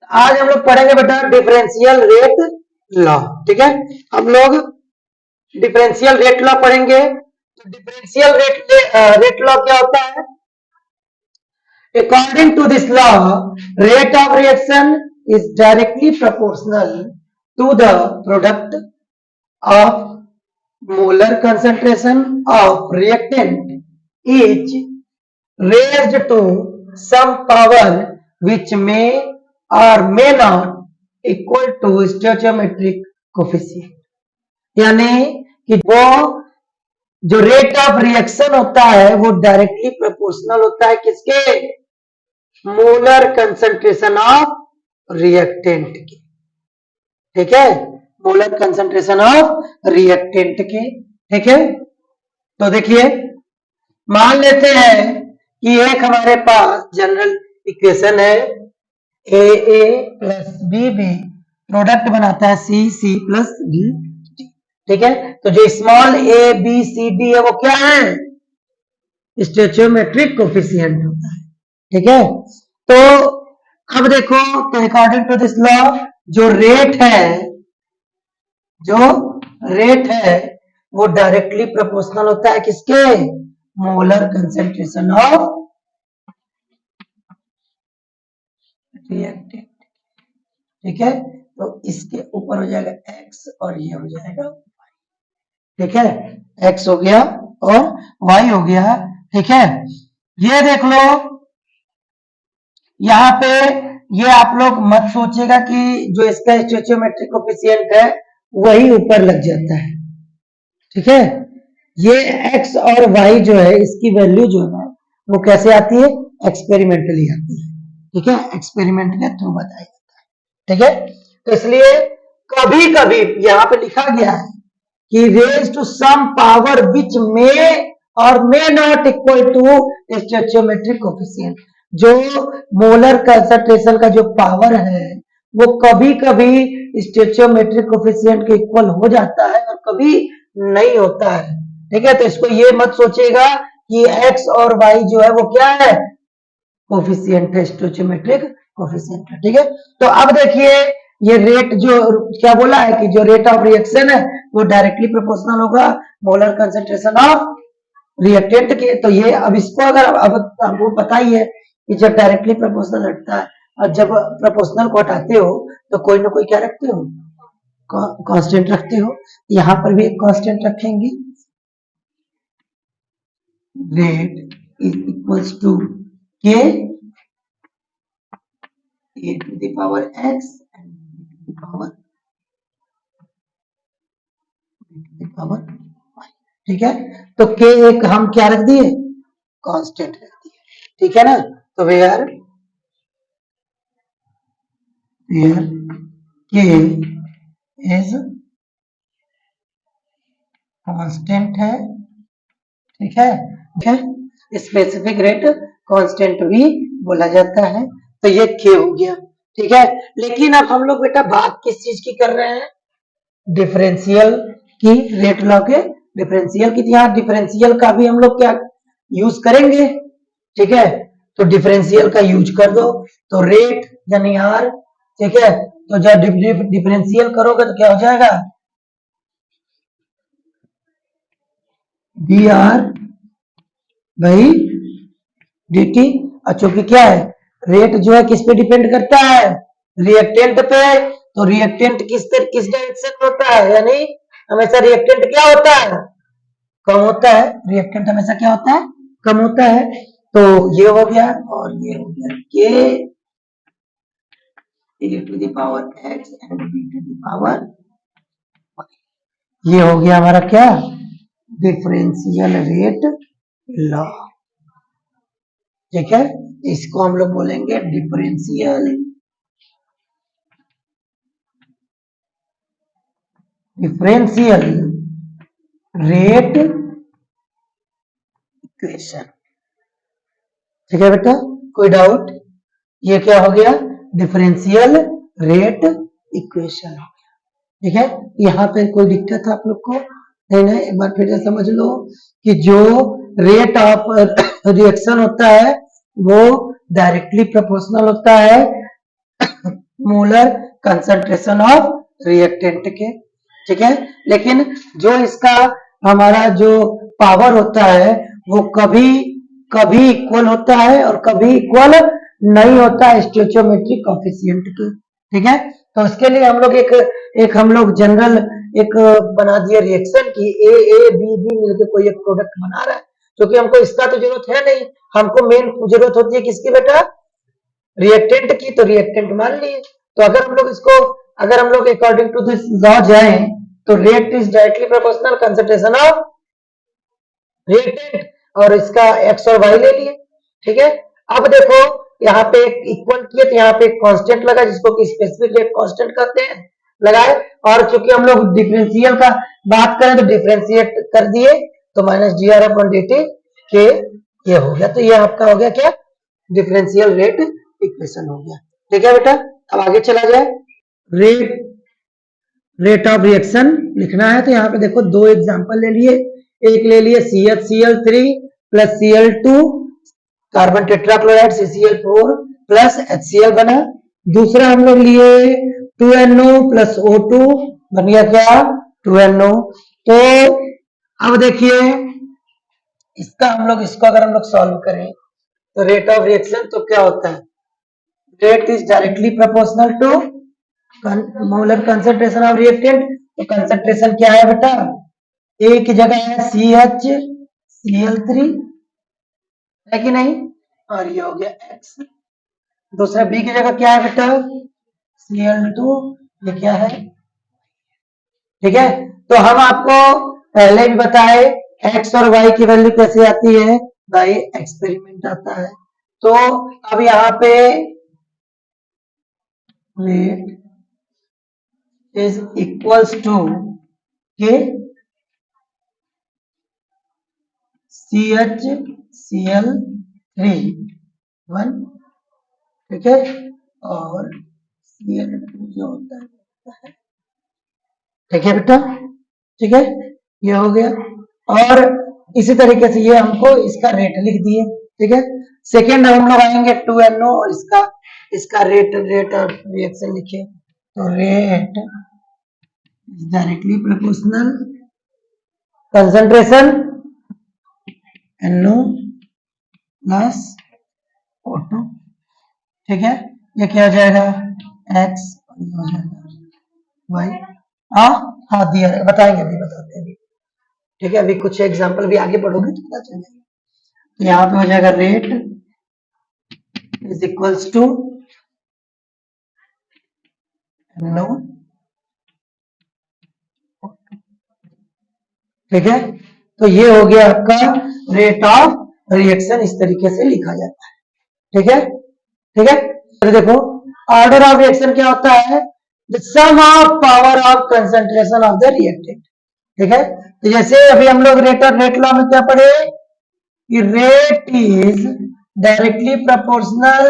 आज हम लोग पढ़ेंगे बेटा डिफरेंशियल रेट लॉ। ठीक है, हम लोग डिफरेंशियल रेट लॉ पढ़ेंगे। तो डिफरेंशियल रेट लॉ क्या होता है? According to this law, rate of reaction is directly proportional to the product of molar concentration of reactant is raised to some power which may or may not equal to stoichiometric coefficient। यानी कि वो जो rate of reaction होता है वो directly proportional होता है किसके? मोलर कंसंट्रेशन ऑफ रिएक्टेंट की। ठीक है, मोलर कंसंट्रेशन ऑफ रिएक्टेंट के। ठीक है, तो देखिए मान लेते हैं कि एक हमारे पास जनरल इक्वेशन है ए ए प्लस बी बी प्रोडक्ट बनाता है सी सी प्लस डी। ठीक है, तो जो small A B C D है वो क्या है? स्टोइचियोमेट्रिक कोफिशिएंट होता है। ठीक है, तो अब देखो, तो अकॉर्डिंग टू दिस लॉ जो रेट है वो डायरेक्टली प्रोपोर्शनल होता है किसके? Molar concentration of reactant. ठीक है, तो इसके ऊपर हो जाएगा x और ये हो जाएगा y। ठीक है, x हो गया और y हो गया। ठीक है, ये देख लो यहां पे, ये आप लोग मत सोचेगा कि जो इसका स्टोइचियोमेट्रिक कोफिशिएंट है वही ऊपर लग जाता है। ठीक है, ये x और y जो है इसकी वैल्यू जो है वो कैसे आती है? एक्सपेरिमेंटली आती है। ठीक है, एक्सपेरिमेंट के थ्रू बताया जाता है। ठीक है, तो इसलिए कभी कभी यहाँ पे लिखा गया है कि raise to some power which may और may not equal to stoichiometric coefficient. जो मोलर कंसंट्रेशन का जो पावर है वो कभी कभी स्टोइचियोमेट्रिक कोफिशिएंट के इक्वल हो जाता है और कभी नहीं होता है। ठीक है, तो इसको ये मत सोचेगा कि x और y जो है वो क्या है? कोफिशिएंट है, स्टोइचियोमेट्रिक कोफिशिएंट है। ठीक है, तो अब देखिए ये रेट जो क्या बोला है कि जो रेट ऑफ रिएक्शन है वो डायरेक्टली प्रोपोर्शनल होगा मोलर कंसंट्रेशन ऑफ रिएक्टेंट के। तो ये अब इसको अगर अब हमको पता ही है कि जब डायरेक्टली प्रोपोर्शनल हटता है और जब प्रोपोर्शनल को हटाते हो तो कोई ना कोई क्या रखते हो? कांस्टेंट रखते हो। यहां पर भी एक कांस्टेंट रखेंगे, rate is equals to K A to the power X and to the power Y. ठीक है, तो के एक हम क्या रख दिए? कांस्टेंट रख दिए। ठीक है ना, तो वेयर के इज कांस्टेंट है। ठीक है, स्पेसिफिक रेट कांस्टेंट भी बोला जाता है। तो ये के हो गया। ठीक है, लेकिन अब हम लोग बेटा बात किस चीज की कर रहे हैं? डिफरेंशियल की, रेट लॉ के डिफरेंशियल की। यहाँ डिफरेंशियल का भी हम लोग क्या यूज करेंगे? ठीक है, तो डिफरेंशियल का यूज कर दो तो रेट यानी आर। ठीक है, तो जब डिफरेंशियल करोगे तो क्या हो जाएगा? D R by D T. और चूंकि क्या है, रेट जो है किस पे डिपेंड करता है? रिएक्टेंट पे। तो रिएक्टेंट किस डायरेक्शन में होता है? यानी हमेशा रिएक्टेंट क्या होता है? कम होता है। रिएक्टेंट हमेशा क्या होता है? कम होता है। तो ये हो गया और ये हो गया के e to the power x and b to the power y। ये हो गया हमारा क्या? Differential rate law. ठीक है, इसको हम लोग बोलेंगे डिफरेंशियल रेट इक्वेशन। ठीक है बेटा, कोई डाउट? ये क्या हो गया? डिफरेंशियल रेट इक्वेशन हो गया। ठीक है, यहाँ पे कोई दिक्कत है आप लोग को? नहीं, एक बार फिर से समझ लो कि जो रेट ऑफ रिएक्शन होता है वो डायरेक्टली प्रोपोर्शनल होता है मोलर कंसंट्रेशन ऑफ रिएक्टेंट के, ठीक है। लेकिन जो इसका हमारा जो पावर होता है वो कभी कभी इक्वल होता है और कभी इक्वल नहीं होता है स्टोइचियोमेट्रिक कोएफिशिएंट के, ठीक है। तो इसके लिए हम लोग एक हम लोग जनरल एक बना दिए रिएक्शन की ए बी बी मिलकर कोई एक प्रोडक्ट बना रहा है, क्योंकि हमको इसका तो जरूरत है नहीं, हमको मेन जरूरत होती है किसकी बेटा, रिएक्टेंट की। तो रिएक्टेंट मान लिए, तो अगर हम लोग अकॉर्डिंग टू दिस लॉ जाए तो rate is directly proportional concentration of reactant, और इसका एक्स और वाई ले लिए, ठीक है। अब देखो यहाँ पे इक्वल किए तो यहाँ पे एक कांस्टेंट लगा जिसको कि स्पेसिफिक रेट कांस्टेंट कहते हैं, लगाए। और चूंकि हम लोग डिफरेंशियल का बात करें तो डिफरेंशिएट कर दिए तो minus D R upon D T के ये हो गया। तो ये आपका हो गया क्या, डिफरेंशियल रेट इक्वेशन हो गया, ठीक है बेटा। अब आगे चला जाए, रेट ऑफ रिएक्शन लिखना है तो यहाँ पे देखो दो एग्जांपल ले लिए, एक ले लिए CHCl3 plus Cl2 carbon tetrachloride CCl4 plus HCl बना। दूसरा हम लोग लिए 2NO प्लस O2 बन गया क्या, 2NO। तो अब देखिए इसको अगर हम लोग सॉल्व करें तो रेट ऑफ रिएक्शन तो क्या होता है, rate is directly proportional to molar concentration of reactant. तो कंसंट्रेशन क्या है बेटा, ए की जगह है CHCl3 है कि नहीं, और ये हो गया X। दूसरा बी की जगह क्या है बेटा, Cl2, ये क्या है, ठीक है। तो हम आपको पहले भी बताए X और Y की वैल्यू कैसे आती है, बाय एक्सपेरिमेंट आता है। तो अब यहाँ पे रेट is equals to के CHCl3 1, ठीक है, और Cl2 जो होता है, ठीक है बेटा, ठीक है, ये हो गया। और इसी तरीके से ये हमको इसका रेट लिख दिए, ठीक है। सेकेंड हम लोग आएंगे 2NO और इसका रेट ऑफ रिएक्शन लिखे, तो rate directly proportional concentration NO plus O2, ठीक है। ये क्या हो जाएगा X और ये हो जाएगा Y। हाँ दिया है, बताएंगे, अभी बताते हैं, ठीक है। अभी कुछ एग्जांपल भी आगे बढ़ोगे तो पता चलेगा। तो यहाँ पे हो जाएगा rate is equals to NO, ठीक है। तो ये हो गया आपका रेट ऑफ रिएक्शन, इस तरीके से लिखा जाता है, ठीक है, ठीक है। तो देखो ऑर्डर ऑफ रिएक्शन क्या होता है, the sum of power of concentration of the reactant, ठीक है। तो जैसे अभी हम लोग रेट लॉ में क्या पढ़े कि rate is directly proportional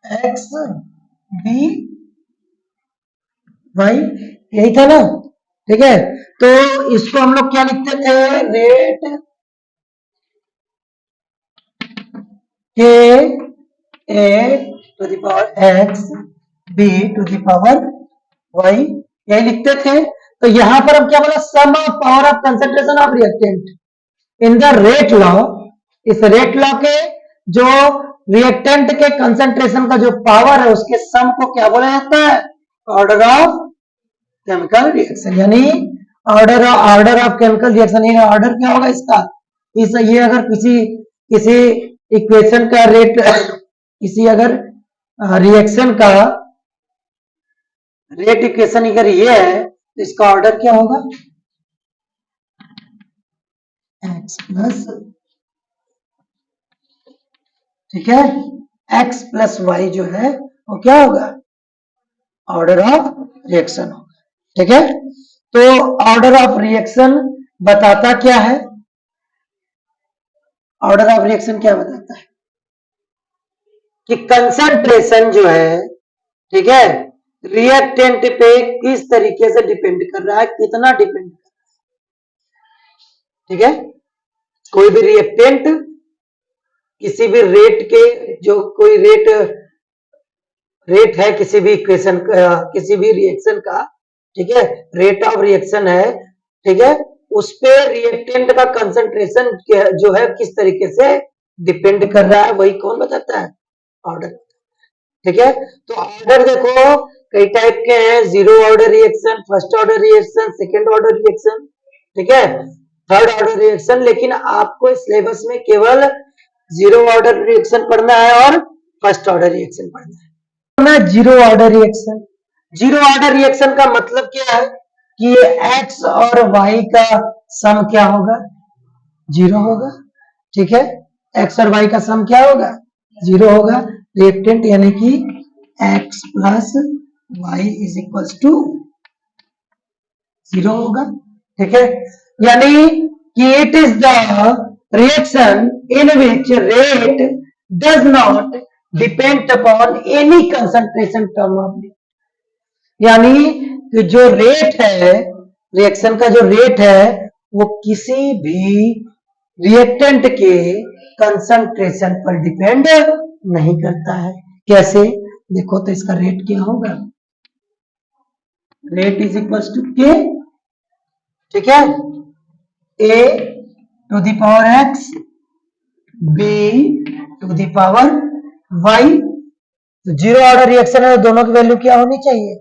X B Y, यही था ना, ठीक है। तो इसको हम लोग क्या लिखते थे, rate K A to the power X B to the power Y, यही लिखते थे। तो यहां पर हम क्या बोला, sum of power of concentration of reactant in the rate law. इस रेट लॉ के जो रिएक्टेंट के कंसंट्रेशन का जो पावर है उसके सम को क्या बोला जाता है, ऑर्डर ऑफ केमिकल रिएक्शन, यानी ऑर्डर ऑफ केमिकल रिएक्शन। ये ऑर्डर क्या होगा इसका, ये अगर किसी इक्वेशन का रेट किसी अगर रिएक्शन का रेट इक्वेशन अगर ये है तो इसका ऑर्डर क्या होगा, एक्स प्लस, ठीक है, एक्स प्लस वाई जो है वो क्या होगा, ऑर्डर ऑफ रिएक्शन होगा, ठीक है। तो ऑर्डर ऑफ रिएक्शन बताता क्या है, ऑर्डर ऑफ रिएक्शन क्या बताता है कि कंसंट्रेशन जो है, ठीक है, रिएक्टेंट पे किस तरीके से डिपेंड कर रहा है, कितना डिपेंड कर रहा है, ठीक है। कोई भी रिएक्टेंट किसी भी रेट के, जो कोई रेट रेट है किसी भी इक्वेशन किसी भी रिएक्शन का, ठीक है, रेट ऑफ रिएक्शन है, ठीक है, उस पे रिएक्टेंट का कंसंट्रेशन जो है किस तरीके से डिपेंड कर रहा है, वही कौन बताता है, ऑर्डर। ठीक है, तो ऑर्डर देखो कई टाइप के हैं, zero order reaction, first order reaction, second order reaction, ठीक है, थर्ड ऑर्डर रिएक्शन। लेकिन आपको सिलेबस में केवल जीरो ऑर्डर रिएक्शन पढ़ना है और फर्स्ट ऑर्डर रिएक्शन पढ़ना है। Zero order reaction, zero order reaction का मतलब क्या है कि ये एक्स और वाई का सम क्या होगा, जीरो होगा, ठीक है, एक्स और वाई का सम क्या होगा, जीरो होगा। रिएक्टेंट यानी कि X plus Y is equals to zero होगा, ठीक है, यानी कि it is the reaction in which rate does not depend upon any concentration term of, यानी कि जो रेट है, रिएक्शन का जो रेट है वो किसी भी रिएक्टेंट के कंसंट्रेशन पर डिपेंड नहीं करता है। कैसे, देखो तो इसका रेट क्या होगा, rate is equals to K, ठीक है, A to the power X, B to the power Y. तो जीरो ऑर्डर रिएक्शन है तो दोनों की वैल्यू क्या होनी चाहिए,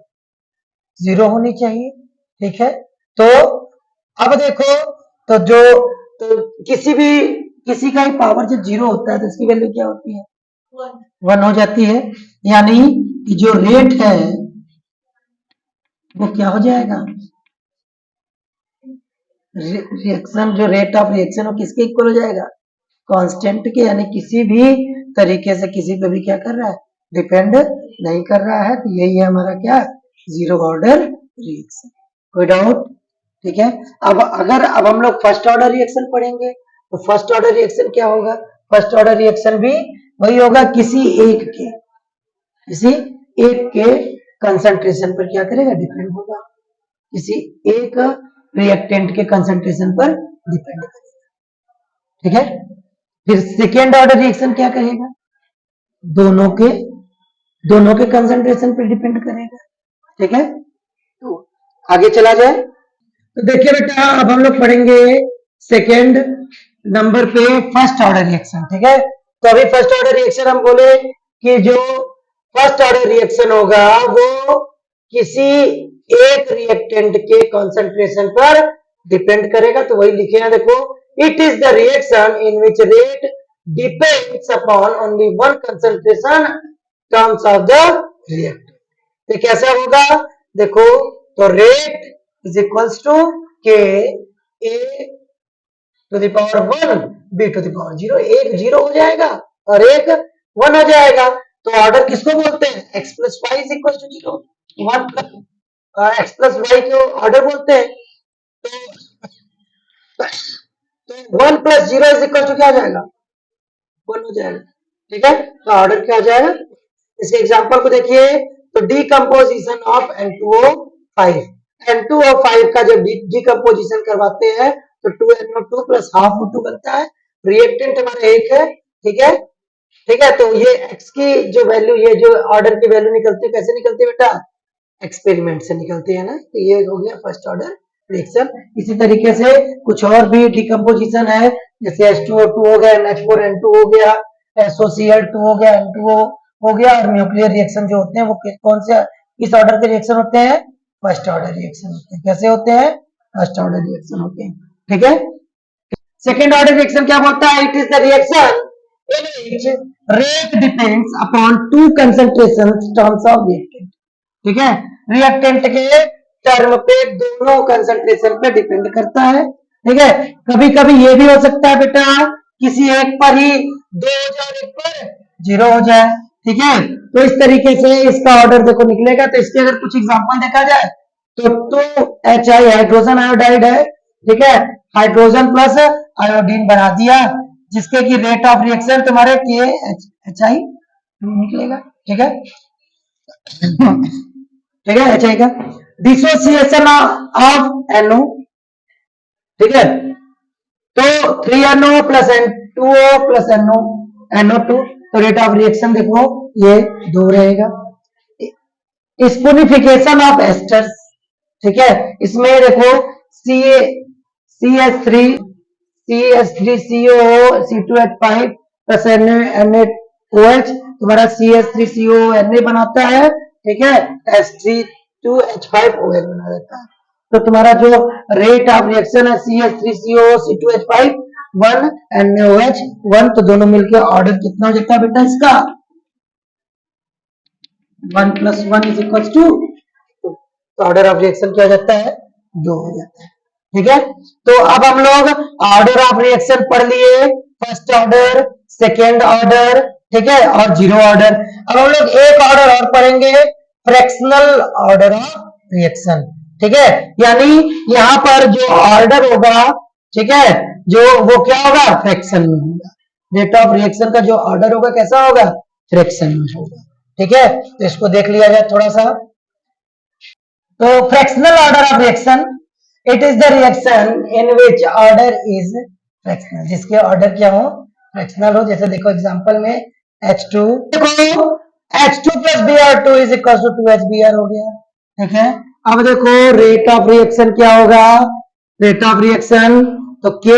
जीरो होनी चाहिए, ठीक है। तो अब देखो, तो जो तो किसी का ही पावर जब जीरो होता है तो इसकी वैल्यू क्या होती है, वन हो जाती है, यानी कि जो रेट है वो क्या हो जाएगा, रिएक्शन जो रेट ऑफ रिएक्शन वो किसके इक्वल हो जाएगा, कांस्टेंट के, यानी किसी भी तरीके से किसी पे भी क्या कर रहा है, डिपेंड नहीं कर रहा है। तो यही है हमारा क्या, जीरो ऑर्डर रिएक्शन। कोई डाउट, ठीक है। अब हम लोग फर्स्ट ऑर्डर रिएक्शन पढ़ेंगे, तो फर्स्ट ऑर्डर रिएक्शन क्या होगा, फर्स्ट ऑर्डर रिएक्शन भी वही होगा, किसी एक के कंसंट्रेशन पर क्या करेगा, डिपेंड होगा, किसी एक रिएक्टेंट के कंसंट्रेशन पर डिपेंड करेगा, ठीक है। फिर सेकेंड ऑर्डर रिएक्शन क्या करेगा, दोनों के कंसंट्रेशन पर डिपेंड करेगा, ठीक है। तो आगे चला जाए, तो देखिए बेटा अब हम लोग पढ़ेंगे सेकेंड नंबर पे फर्स्ट ऑर्डर रिएक्शन, ठीक है। तो अभी फर्स्ट ऑर्डर रिएक्शन हम बोले कि जो फर्स्ट ऑर्डर रिएक्शन होगा वो किसी एक रिएक्टेंट के कंसंट्रेशन पर डिपेंड करेगा, तो वही लिखे हैं देखो, it is the reaction in which rate depends upon only one concentration terms of the reactant. तो कैसे होगा, देखो, तो rate is equals to K A to the power one B to the power zero, एक zero हो जाएगा और एक वन हो जाएगा। तो ऑर्डर किसको बोलते हैं, X plus Y is equal to zero, one X plus Y को ऑर्डर बोलते हैं। तो one plus zero is equal to क्या हो जाएगा, वन हो जाएगा, ठीक है। तो ऑर्डर क्या हो जाएगा, इसके एग्जांपल को देखिए, तो डीकंपोजिशन ऑफ N2O5, N2O5 का जब डीकंपोजिशन करवाते हैं तो 2NO2 प्लस हाफ O2 बनता है, रिएक्टेंट हमारा एक है, ठीक है, ठीक है। तो ये एक्स की जो वैल्यू, ये जो ऑर्डर की वैल्यू निकलती है, कैसे निकलती है बेटा, एक्सपेरिमेंट से निकलती है ना। तो ये हो गया फर्स्ट ऑर्डर रिएक्शन। इसी तरीके से कुछ और भी डिकम्पोजिशन है, जैसे H2O2 हो गया, NH4N2 हो गया, SOCl2 हो गया, N2O हो गया, और न्यूक्लियर रिएक्शन जो होते हैं वो कौन से किस ऑर्डर के रिएक्शन होते हैं, फर्स्ट ऑर्डर रिएक्शन होते हैं। कैसे होते हैं, फर्स्ट ऑर्डर रिएक्शन होते हैं, ठीक है। सेकेंड ऑर्डर रिएक्शन क्या बोलता है, it is the reaction in which rate depends upon two concentration terms of reactant, ठीक है, रिएक्टेंट के टर्म पे दोनों कंसंट्रेशन पे डिपेंड करता है, ठीक है। कभी कभी ये भी हो सकता है बेटा, किसी एक पर ही दो हो जाए, एक पर जीरो हो जाए, ठीक है। तो इस तरीके से इसका ऑर्डर देखो निकलेगा। तो इसके अगर कुछ एग्जांपल देखा जाए तो HI हाइड्रोजन आयोडाइड है, ठीक है, हाइड्रोजन प्लस आयोडीन बना दिया, जिसके की रेट ऑफ रिएक्शन तुम्हारे HI निकलेगा, ठीक है, ठीक है, HI का डिसोसिएशन ऑफ NO, ठीक है, तो 3NO plus N2O plus NO NO2, तो रेट ऑफ रिएक्शन देखो ये 2 रहेगा, स्पूनिफिकेशन ऑफ एस्टर्स, ठीक है। इसमें देखो सी एच थ्री सी ओ C2H5 प्लस NaOH तुम्हारा CH3CONa बनाता है, ठीक है। H3 2H5OH बना देता है। तो तुम्हारा जो रेट ऑफ रिएक्शन है CH3CO C2H5 1 NaOH 1, तो दोनों मिलकर ऑर्डर कितना हो जाता है बेटा इसका 1 + 1 = 2, तो ऑर्डर ऑफ रिएक्शन क्या हो जाता है 2 हो जाता है, ठीक है। तो अब हम लोग ऑर्डर ऑफ रिएक्शन पढ़ लिए, फर्स्ट ऑर्डर, सेकेंड ऑर्डर, ठीक है, और जीरो ऑर्डर। अब हम लोग एक ऑर्डर और पढ़ेंगे, फ्रैक्शनल ऑर्डर ऑफ रिएक्शन, ठीक है। यानी यहां पर जो ऑर्डर होगा, ठीक है, जो वो क्या होगा फ्रैक्शन में होगा। रेट ऑफ रिएक्शन का जो ऑर्डर होगा कैसा होगा फ्रैक्शन में होगा, ठीक है। तो इसको देख लिया जाए थोड़ा सा। तो fractional order of reaction, it is the reaction in which order is fractional, जिसके ऑर्डर क्या हो फ्रैक्शनल हो। जैसे देखो एग्जांपल में H2, देखो H2 + Br2 = 2HBr हो गया, ठीक है। अब देखो रेट ऑफ रिएक्शन क्या होगा, रेट ऑफ रिएक्शन तो K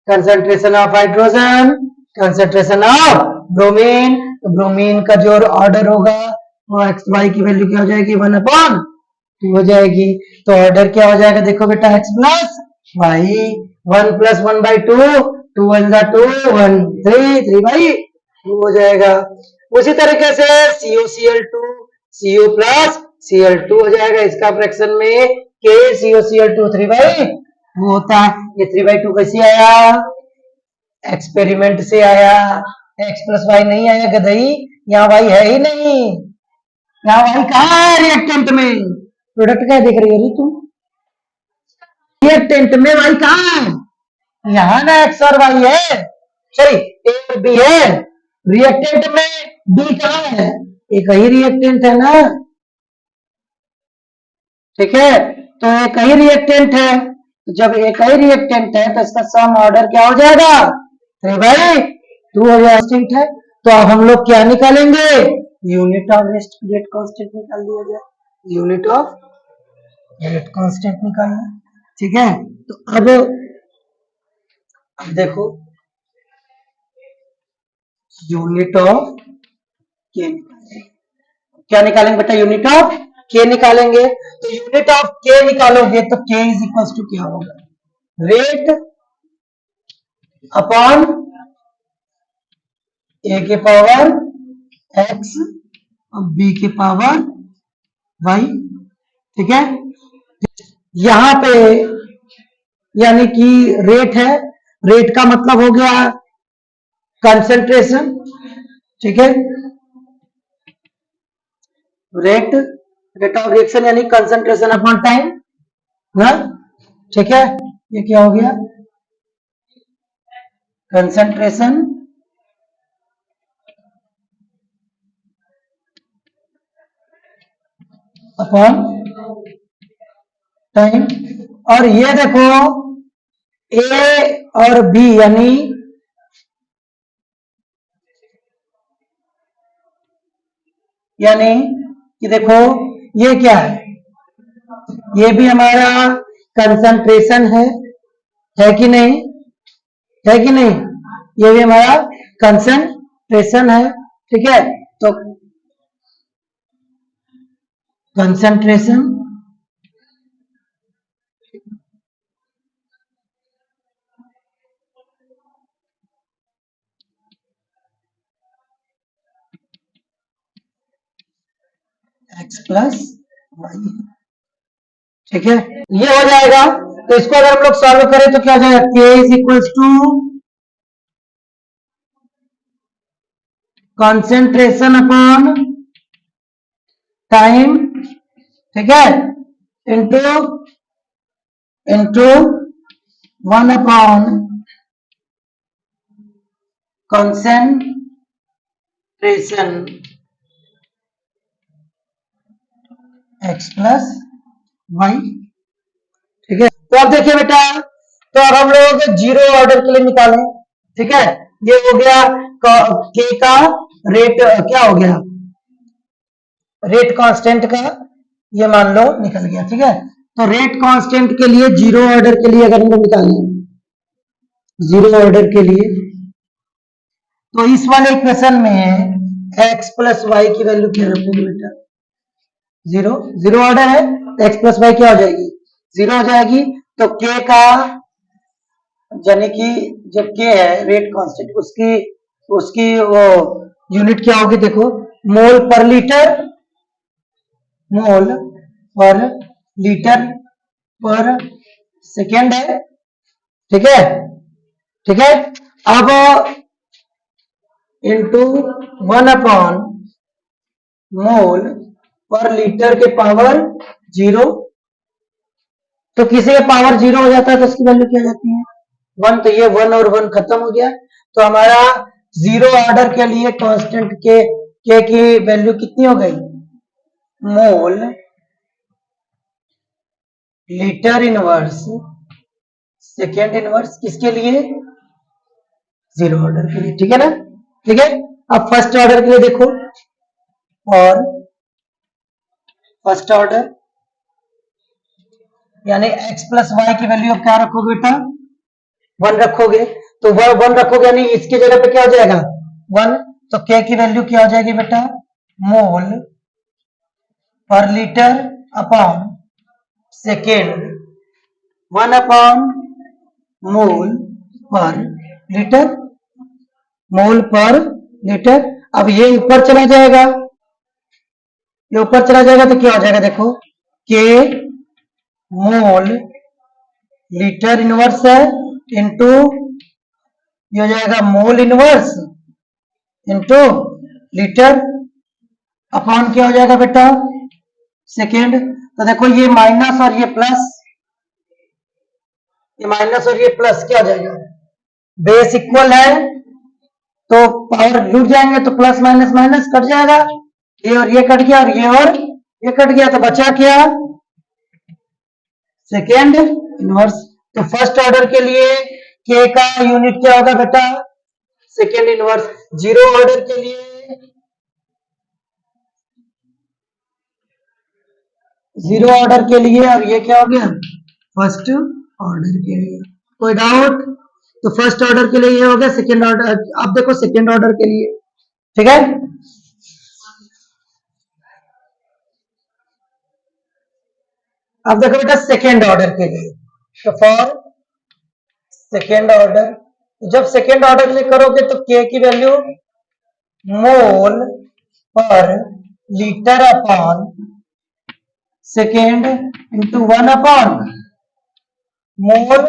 concentration of hydrogen, concentration of bromine, तो ब्रोमीन का जो ऑर्डर होगा वो एक्स वाई की वैल्यू क्या हो जाएगी 1/2 हो जाएगी। तो ऑर्डर क्या हो जाएगा देखो बेटा x + y 1 + 1/2 2 1 2 1 3 हो जाएगा। उसी तरीके से CuCl2 Cu + Cl2 हो जाएगा, इसका फ्रैक्शन में KCuCl2 3/2 होता है। ये 3/2 कैसे आया एक्सपेरिमेंट से आया, x + y नहीं आया गधई, यहाँ y है ही नहीं, यहाँ y कहाँ है रिएक्टेंट में, प्रोडक्ट क्या देख रही है तुम, रिएक्टेंट में y कहाँ है, यहाँ ना x और y है, सॉरी a और b है, रिएक्टेंट में b कहाँ है, एक ही रिएक्टेंट है ना, ठीक है। तो एक ही रिएक्टेंट है, तो जब एक ही रिएक्टेंट है तो इसका सम ऑर्डर क्या हो जाएगा 3/2 हो जाएगा, है। तो अब हम लोग क्या निकालेंगे यूनिट ऑफ रेट कांस्टेंट निकाल दिया जाए, यूनिट ऑफ रेट कांस्टेंट निकालना, ठीक है। तो अब देखो यूनिट ऑफ के क्या निकालेंगे बेटा, यूनिट ऑफ के निकालेंगे। तो यूनिट ऑफ के निकालोगे तो के = क्या होगा रेट अपॉन a के पावर x और b के पावर y, ठीक है। यहां पे यानी कि रेट है, रेट का मतलब हो गया कंसंट्रेशन, ठीक है। रेट ऑफ रिएक्शन यानी कंसंट्रेशन अपॉन टाइम, ठीक है। ये क्या हो गया कंसंट्रेशन अपॉन टाइम, और ये देखो ए और बी यानी कि देखो ये क्या है, ये भी हमारा कंसंट्रेशन है कि नहीं, है कि नहीं, ये भी हमारा कंसंट्रेशन है, ठीक है। तो कंसंट्रेशन x + y, ठीक है, ये हो जाएगा। तो इसको अगर हम लोग सॉल्व करें तो क्या हो जाएगा k = कंसंट्रेशन अपॉन टाइम, ठीक है, इंटू 1/कंसंट्रेशन x + y, ठीक है। तो अब देखिए बेटा, तो अब हम लोग जीरो ऑर्डर के लिए निकालें, ठीक है। ये हो गया के का रेट क्या हो गया रेट कांस्टेंट का ये मान लो निकल गया, ठीक है। तो रेट कांस्टेंट के लिए जीरो ऑर्डर के लिए अगर हम लोग निकालें, जीरो ऑर्डर के लिए, तो इस वाले इक्वेशन में x प्लस वाई की वैल्यू क्या रखोगे बेटा? जीरो। जीरो ऑर्डर है तो x प्लस वाई क्या हो जाएगी? जीरो हो जाएगी। तो k का यानी कि जब k है रेट कांस्टेंट, उसकी उसकी वो यूनिट क्या होगी? देखो, मोल पर लीटर, मोल पर लीटर पर सेकेंड है, ठीक है, ठीक है। अब इंटू 1/मोल पर लीटर के पावर जीरो। तो किसी का पावर जीरो हो जाता है तो उसकी वैल्यू क्या हो जाती है? 1। तो ये 1 और 1 खत्म हो गया। तो हमारा जीरो ऑर्डर के लिए कांस्टेंट के की वैल्यू कितनी हो गई? मोल लीटर इनवर्स सेकेंड इनवर्स, किसके लिए? जीरो ऑर्डर के लिए, ठीक है ना, ठीक है। अब फर्स्ट ऑर्डर के लिए देखो, और फर्स्ट ऑर्डर यानी x प्लस वाई की वैल्यू अब क्या रखोगे बेटा? 1 रखोगे। तो वह 1 रखोगे यानी इसकी जगह पे क्या हो जाएगा? 1। तो k की वैल्यू क्या हो जाएगी बेटा? मोल पर लीटर अपॉन सेकेंड, 1/मोल पर लीटर, मोल पर लीटर। अब ये ऊपर चला जाएगा, ये ऊपर चला जाएगा तो क्या हो जाएगा? देखो, के मोल लीटर इनवर्स है इंटू ये हो जाएगा mole inverse into litre upon क्या हो जाएगा बेटा? सेकेंड। तो देखो ये माइनस और ये प्लस, ये माइनस और ये प्लस क्या हो जाएगा? बेस इक्वल है तो पावर जुड़ जाएंगे, तो प्लस माइनस माइनस कट जाएगा, ये और ये कट गया और ये कट गया, तो बचा क्या? Second inverse. तो फर्स्ट ऑर्डर के लिए k का यूनिट क्या होगा बेटा? Second inverse. जीरो ऑर्डर के लिए, जीरो ऑर्डर के लिए, और ये क्या हो गया? फर्स्ट ऑर्डर के लिए। कोई डाउट? तो फर्स्ट ऑर्डर के लिए ये हो गया, सेकेंड ऑर्डर, अब देखो सेकेंड ऑर्डर के लिए, ठीक है। अब देखो बेटा सेकेंड ऑर्डर के लिए, तो फॉर सेकेंड ऑर्डर, जब सेकेंड ऑर्डर के लिए करोगे तो k की वैल्यू मोल पर लीटर अपॉन सेकेंड इंटू 1/मोल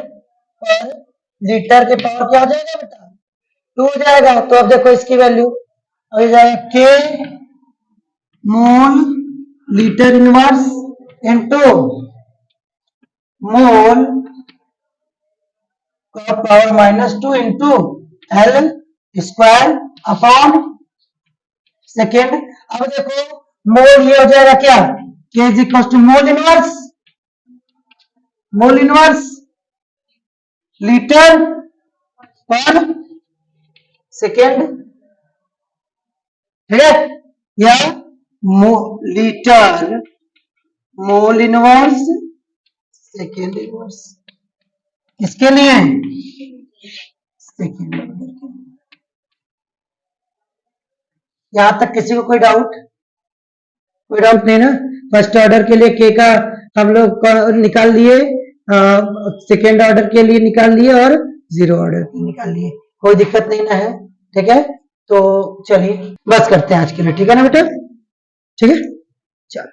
पर लीटर के पावर क्या हो जाएगा बेटा? 2 हो जाएगा। तो अब देखो इसकी वैल्यू हो जाएगा k mole litre inverse into mole का power -2 into L square upon second. अब देखो मोल ये हो जाएगा क्या? k is equal to mole inverse litre per second, ठीक है, या litre mole inverse second inverse, किसके लिए? सेकेंड ऑर्डर के लिए। यहां तक किसी को कोई डाउट? कोई डाउट नहीं ना? फर्स्ट ऑर्डर के लिए k का हम लोग निकाल लिए, सेकेंड ऑर्डर के लिए निकाल लिए और जीरो ऑर्डर के लिए निकाल लिए, कोई दिक्कत नहीं ना है, ठीक है। तो चलिए बस करते हैं आज के लिए, ठीक है ना बेटा? ठीक है, चलो।